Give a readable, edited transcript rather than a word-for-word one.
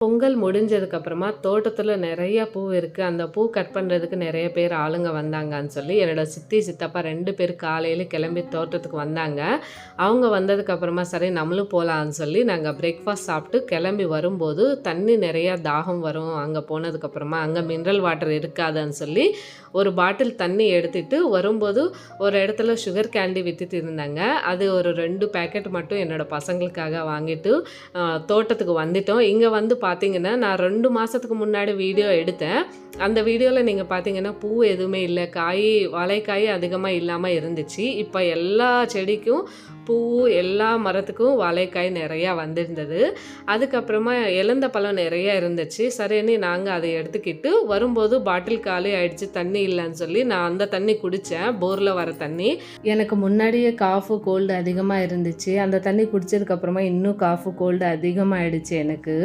பொங்கல் முடிஞ்சதுக்கப்புறமா தோட்டத்தில் நிறைய பூ இருக்குது, அந்த பூ கட் பண்ணுறதுக்கு நிறைய பேர் ஆளுங்க வந்தாங்கன்னு சொல்லி என்னோடய சித்தி சித்தப்பா 2 பேர் காலையில் கிளம்பி தோட்டத்துக்கு வந்தாங்க. அவங்க வந்ததுக்கப்புறமா சரி நம்மளும் போகலான்னு சொல்லி நாங்கள் பிரேக்ஃபாஸ்ட் சாப்பிட்டு கிளம்பி வரும்போது தண்ணி நிறையா தாகம் வரும், அங்கே போனதுக்கப்புறமா அங்கே மினரல் வாட்டர் இருக்காதுன்னு சொல்லி ஒரு பாட்டில் தண்ணி எடுத்துகிட்டு வரும்போது ஒரு இடத்துல சுகர் கேண்டி விற்றுட்டு இருந்தாங்க. அது ஒரு 2 பேக்கெட் மட்டும் என்னோடய பசங்களுக்காக வாங்கிட்டு தோட்டத்துக்கு வந்துட்டோம். இங்கே வந்து பார்த்தீங்கன்னா நான் 2 மாதத்துக்கு முன்னாடி வீடியோ எடுத்தேன். அந்த வீடியோவில் நீங்கள் பார்த்தீங்கன்னா பூ எதுவுமே இல்லை, வாழைக்காய் அதிகமாக இல்லாமல் இருந்துச்சு. இப்போ எல்லா செடிக்கும் பூ, எல்லா மரத்துக்கும் வாழைக்காய் நிறையா வந்திருந்தது. அதுக்கப்புறமா எலந்த பழம் நிறையா இருந்துச்சு. சரின்னு நாங்கள் அதை எடுத்துக்கிட்டு வரும்போது பாட்டில் காலி ஆயிடுச்சு, தண்ணி இல்லைன்னு சொல்லி நான் அந்த தண்ணி குடித்தேன், போரில் வர தண்ணி. எனக்கு முன்னாடியே காஃபு கோல்டு அதிகமாக இருந்துச்சு. அந்த தண்ணி குடித்ததுக்கப்புறமா இன்னும் காஃபு கோல்டு அதிகமாகிடுச்சு எனக்கு.